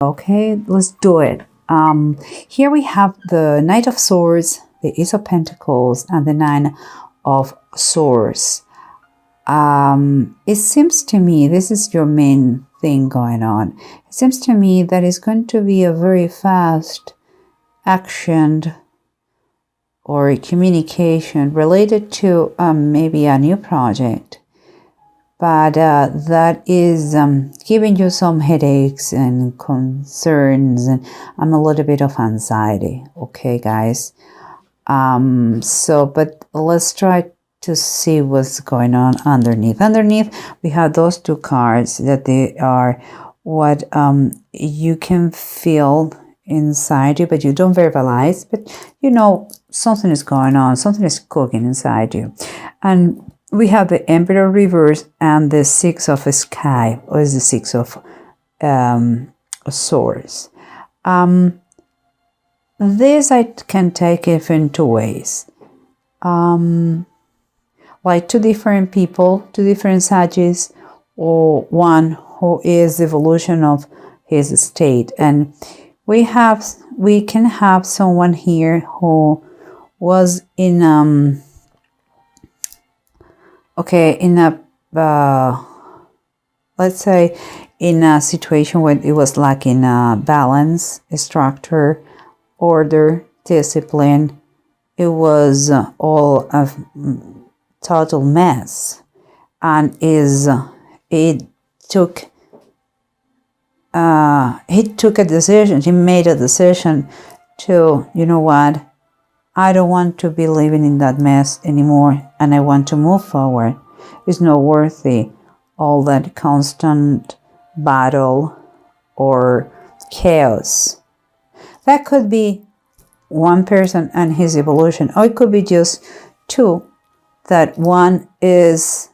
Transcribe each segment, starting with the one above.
Okay, let's do it. Here we have the Knight of Swords, the Ace of Pentacles, and the Nine of Swords. It seems to me this is your main thing going on. It seems to me that it's going to be a very fast action or communication related to maybe a new project. But that is giving you some headaches and concerns and a little bit of anxiety. Okay, guys. But let's try to see what's going on underneath. Underneath, we have those two cards that they are what you can feel inside you, but you don't verbalize. But you know something is going on. Something is cooking inside you. And we have the Emperor reverse and the Six of Sky, or is the Six of Swords. This I can take it in two ways. Like two different people, two different Sagittarius, or one who is the evolution of his state. And we can have someone here who was in let's say in a situation where it was lacking balance, structure, order, discipline. It was all a total mess, and he took a decision. He made a decision to, you know what, I don't want to be living in that mess anymore, and I want to move forward. It's not worthy all that constant battle or chaos. That could be one person and his evolution, or it could be just two, that one is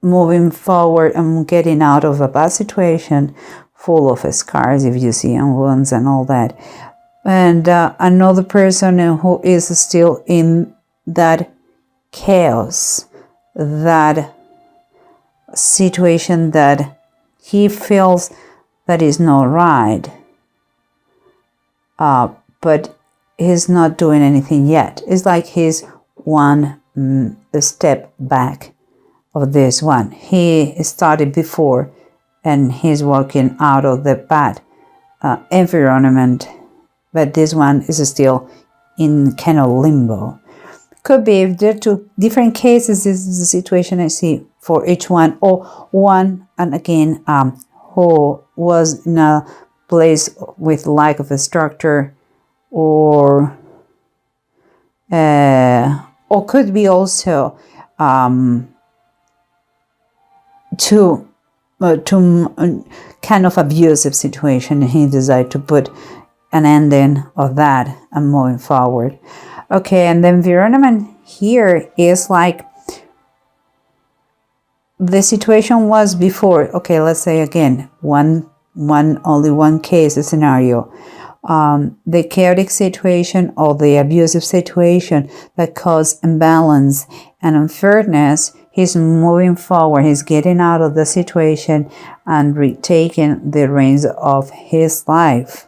moving forward and getting out of a bad situation full of scars, if you see, and wounds and all that. And another person who is still in that chaos, that situation that he feels that is not right, but he's not doing anything yet. It's like he's one step back of this one. He started before and he's walking out of the bad environment, but this one is still in kind of limbo. Could be, if there are two different cases, this is the situation I see for each one, or one, and again, who was in a place with lack of a structure, or could be also to kind of abusive situation. He decided to put an ending of that and moving forward. Okay, and the environment here is like the situation was before. Okay, let's say again, only one case, a scenario. The chaotic situation or the abusive situation that caused imbalance and unfairness. He's moving forward. He's getting out of the situation and retaking the reins of his life.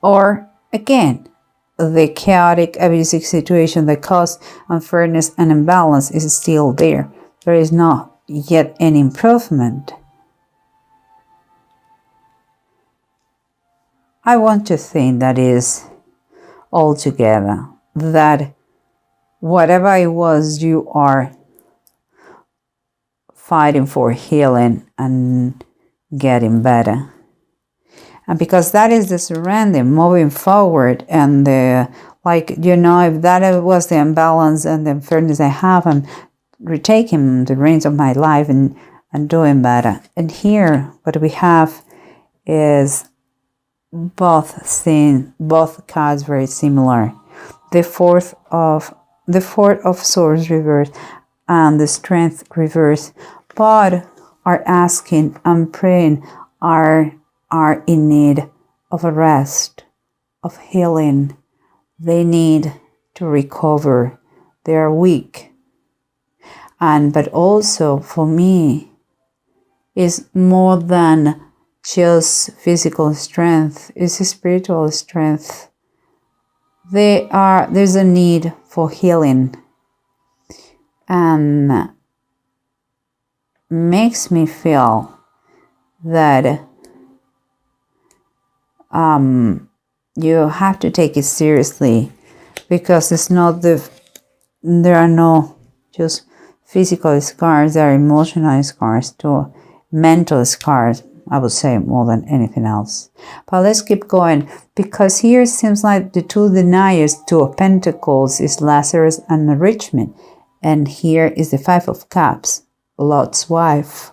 Or again, the chaotic abusive situation that caused unfairness and imbalance is still there. There is not yet any improvement. I want to think that is all together, that whatever it was, you are fighting for healing and getting better. And because that is the surrender, moving forward, and the, like, you know, if that was the imbalance and the unfairness I have, I'm retaking the reins of my life and doing better. And here, what we have is both cards very similar. The fourth of Swords reverse and the Strength reverse, but are asking and praying, are in need of a rest, of healing. They need to recover. They are weak. But also for me is more than just physical strength. It's a spiritual strength. There's a need for healing, and makes me feel that you have to take it seriously, because it's not there are no just physical scars, there are emotional scars too, mental scars, I would say, more than anything else. But let's keep going, because here it seems like the two deniers, Two of Pentacles, is Lazarus and enrichment, and here is the Five of Cups, Lot's wife.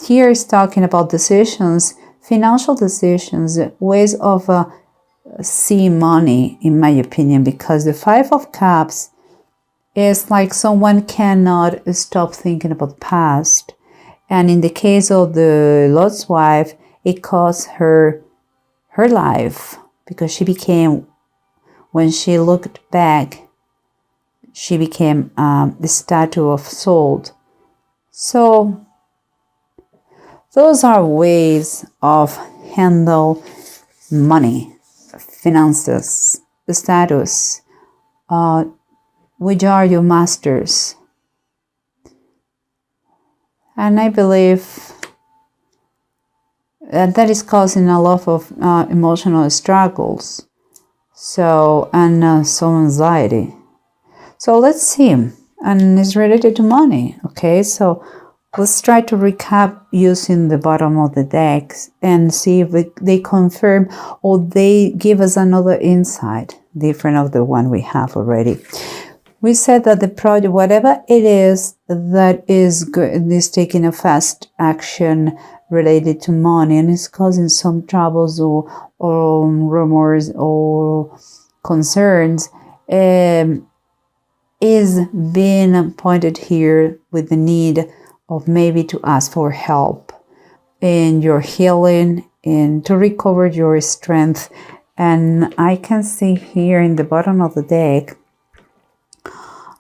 Here is talking about decisions, financial decisions, ways of seeing money, in my opinion, because the Five of Cups is like someone cannot stop thinking about the past. And in the case of the Lot's wife, it cost her life, because she became, when she looked back, she became the statue of salt. So those are ways of handle money, finances, the status, which are your masters. And I believe that is causing a lot of emotional struggles, so and some anxiety. So let's see, and it's related to money. Okay, so let's try to recap using the bottom of the decks and see if they confirm or they give us another insight different of the one we have already. We said that the project, whatever it is that is good, is taking a fast action related to money and is causing some troubles or rumors or concerns, is being pointed here with the need of maybe to ask for help in your healing and to recover your strength. And I can see here in the bottom of the deck,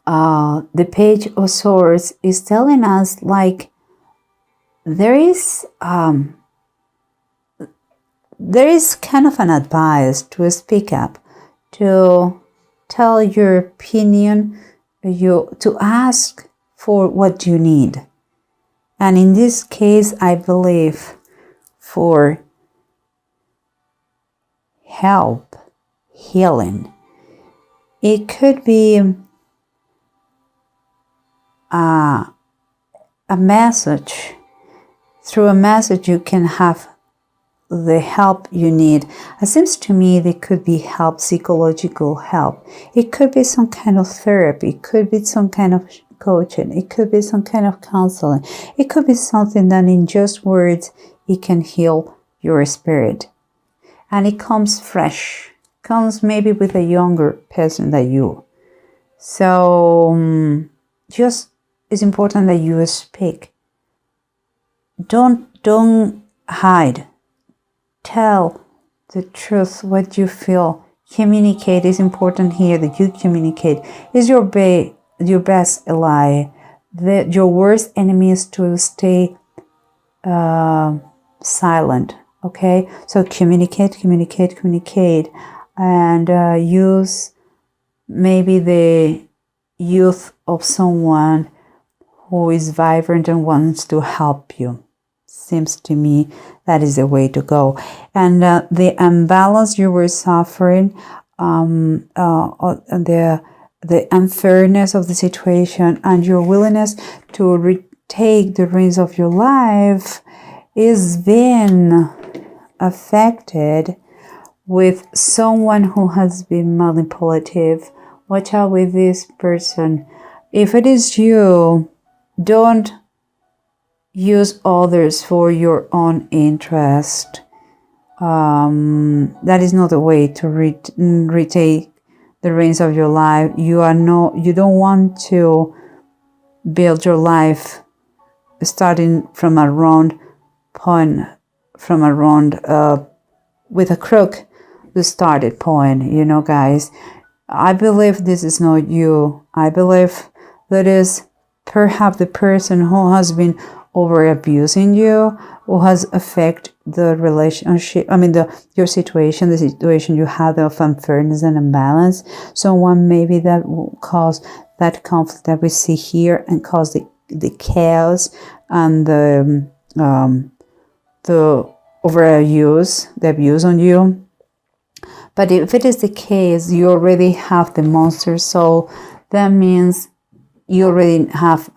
the Page of Swords is telling us like there is kind of an advice to speak up, to tell your opinion, to ask for what you need. And in this case, I believe for help, healing. It could be a message. Through a message you can have the help you need. It seems to me there could be help, psychological help. It could be some kind of therapy. It could be some kind of coaching. It could be some kind of counseling. It could be something that in just words it can heal your spirit. And it comes fresh. Comes maybe with a younger person than you. So just it's important that you speak. Don't hide. Tell the truth, what you feel. Communicate. It's important here that you communicate. Is your best ally. Your worst enemy is to stay silent. Okay, so communicate, and use maybe the youth of someone who is vibrant and wants to help you. Seems to me that is the way to go. And the imbalance you were suffering, the unfairness of the situation, and your willingness to retake the reins of your life is being affected with someone who has been manipulative. Watch out with this person. If it is you, don't use others for your own interest. That is not the way to retake the reins of your life. You don't want to build your life starting from a round point, with a crook, the started point, guys. I believe this is not you. I believe that is perhaps the person who has been over abusing you, who has affected the relationship, your situation, the situation you have of unfairness and imbalance. Someone maybe that will cause that conflict that we see here and cause the chaos and the overuse, the abuse on you. But if it is the case, you already have the monster soul, that means you already have,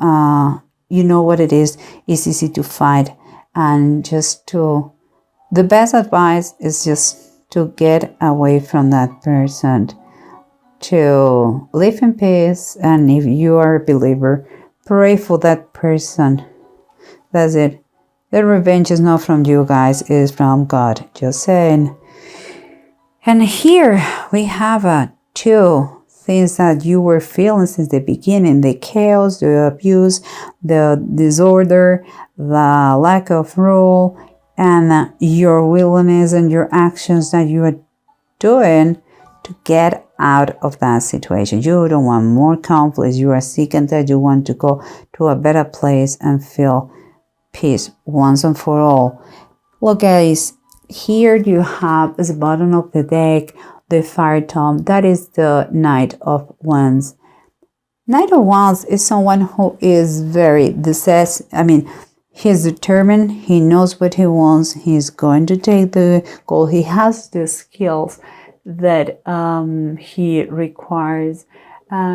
you know what it is. It's easy to fight. And the best advice is just to get away from that person, to live in peace. And if you are a believer, pray for that person. That's it. The revenge is not from you guys, it's from God. Just saying. And here we have two things that you were feeling since the beginning: the chaos, the abuse, the disorder, the lack of rule, and your willingness and your actions that you are doing to get out of that situation. You don't want more conflicts. You are seeking that you want to go to a better place and feel peace once and for all. Well, guys, here you have at the bottom of the deck the Fire Tome. That is the Knight of Wands. Knight of Wands is someone who is very decisive. He's determined. He knows what he wants. He's going to take the goal. He has the skills that he requires.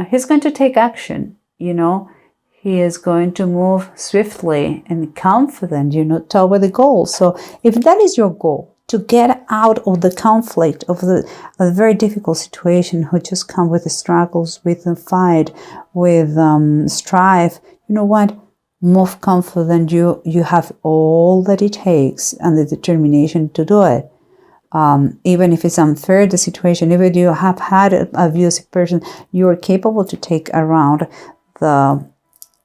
He's going to take action, He is going to move swiftly and confident, toward the goal. So if that is your goal, to get out of the conflict, of a very difficult situation, who just come with the struggles, with the fight, with strife, you know what? Move confident. You have all that it takes and the determination to do it. Even if it's unfair, the situation, even if you have had an abusive person, you are capable to take around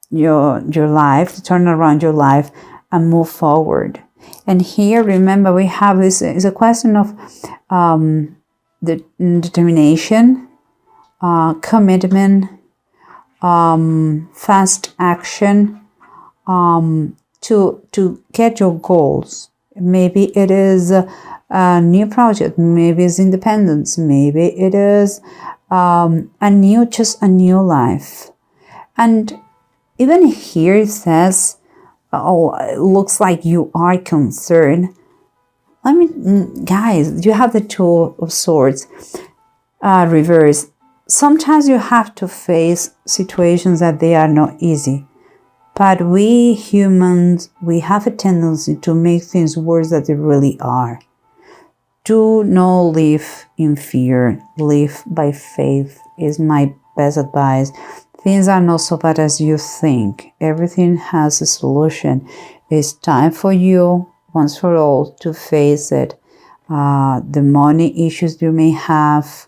your life, to turn around your life and move forward. And here, remember, we have this is a question of the determination, commitment, fast action, to get your goals. Maybe it is a new project, maybe it's independence, maybe it is a new life. And even here it says, it looks like you are concerned. Guys, you have the Two of Swords reverse. Sometimes you have to face situations that they are not easy. But we humans, we have a tendency to make things worse than they really are. Do not live in fear. Live by faith is my best advice. Things are not so bad as you think. Everything has a solution. It's time for you, once for all, to face it. The money issues you may have,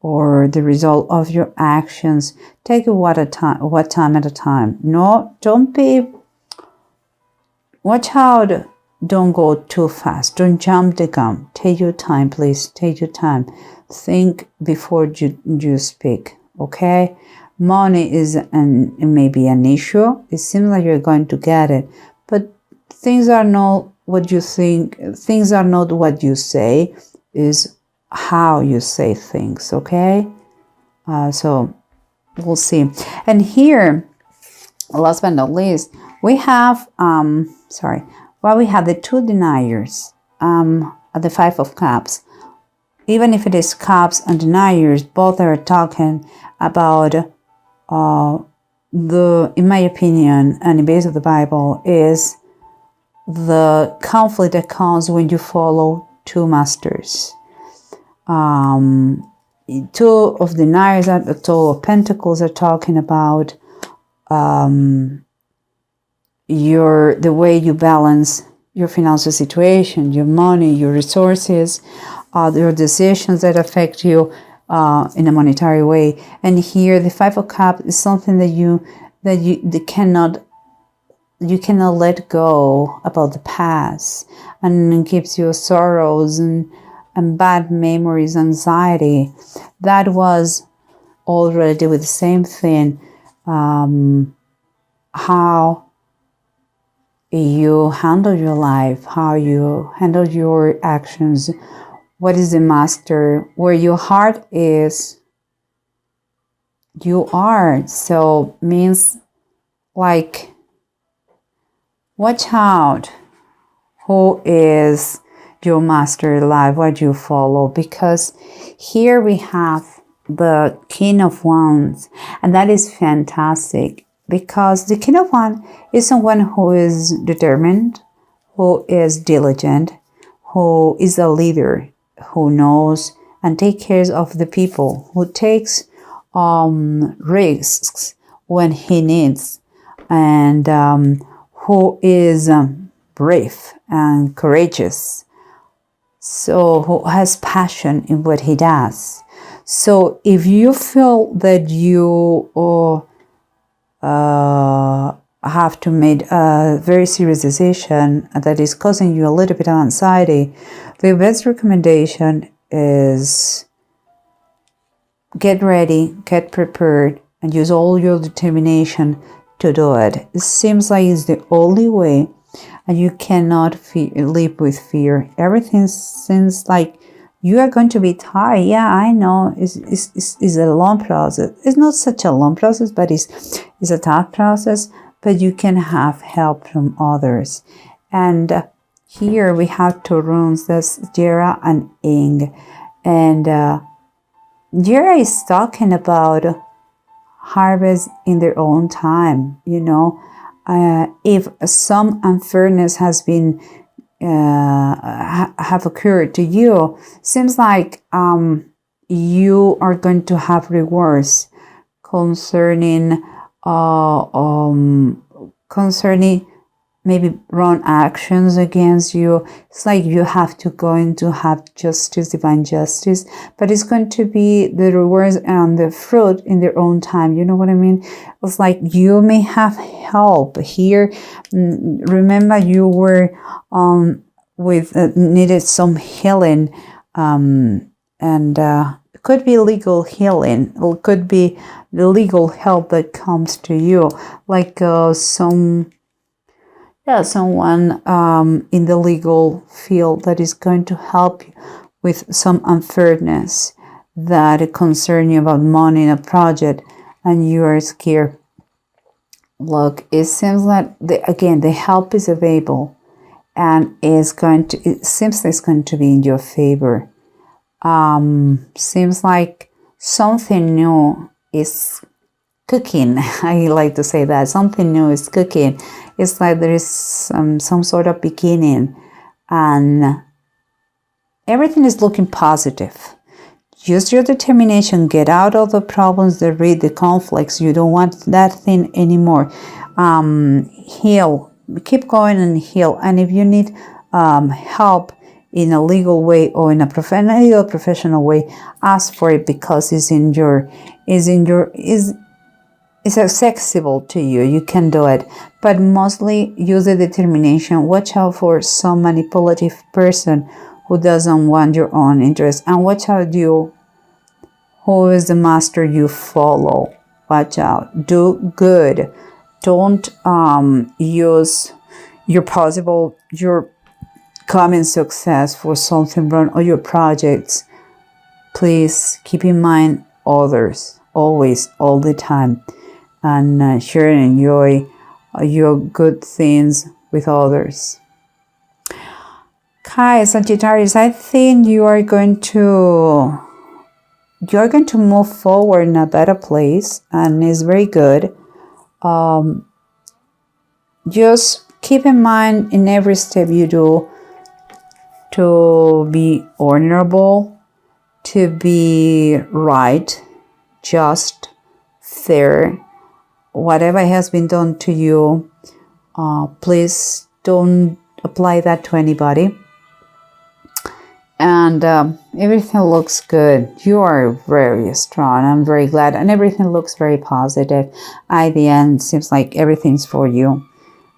or the result of your actions. Take it one time at a time. No, don't be. Watch out. Don't go too fast. Don't jump the gun. Take your time, please. Take your time. Think before you speak. Okay. Money is maybe an issue. It seems like you're going to get it, but things are not what you think. Things are not what you say. Is how you say things. Okay. So we'll see. And here, last but not least, we have we have the two deniers. At the Five of Cups. Even if it is cups and deniers, both are talking about in my opinion, and based on the Bible, is the conflict that comes when you follow two masters. Two of deniers, Two of Pentacles are talking about the way you balance your financial situation, your money, your resources, your decisions that affect you in a monetary way. And here, the Five of Cups is something that you cannot let go about the past, and it gives you sorrows and bad memories, anxiety. That was all related with the same thing. How you handle your life, how you handle your actions, what is the master, where your heart is, you are. So means like, watch out who is your master in life, what you follow, because here we have the King of Wands, and that is fantastic because the King of Wands is someone who is determined, who is diligent, who is a leader, who knows and takes care of the people, who takes risks when he needs, and who is brave and courageous. So who has passion in what he does. So if you feel that you have to make a very serious decision that is causing you a little bit of anxiety, the best recommendation is get ready, get prepared, and use all your determination to do it. It seems like it's the only way, and you cannot live with fear. Everything seems like you are going to be tired. Yeah, I know it's a long process. It's not such a long process, but it's a tough process. But you can have help from others. And here we have two runes. That's Jera and Ing. And Jera is talking about harvest in their own time. You know, if some unfairness has been have occurred to you, seems like you are going to have rewards concerning maybe wrong actions against you. It's like you have to have justice, divine justice, but it's going to be the rewards and the fruit in their own time. You know what I mean? It's like you may have help here. Remember, you were needed some healing, and it could be legal healing, or it could be the legal help that comes to you, like someone in the legal field that is going to help you with some unfairness that concern you about money in a project, and you are scared. Look, it seems like the help is available, and it seems like it's going to be in your favor. Seems like something new is cooking. I like to say that something new is cooking. It's like there is some sort of beginning, and everything is looking positive. Use your determination. Get out of the problems, the conflicts. You don't want that thing anymore. Heal. Keep going and heal. And if you need help in a legal way or in a professional way, ask for it, because it's accessible to you. You can do it, but mostly use the determination. Watch out for some manipulative person who doesn't want your own interest, and watch out who is the master you follow. Watch out. Do good. Don't use your common success for something wrong or your projects. Please keep in mind others, always, all the time, and share and enjoy your good things with others. Okay, Sagittarius, I think you are going to move forward in a better place, and it's very good. Just keep in mind in every step you do to be honorable, to be right, just, fair. Whatever has been done to you, please don't apply that to anybody. And everything looks good. You are very strong. I'm very glad, and everything looks very positive. At the end, seems like everything's for you.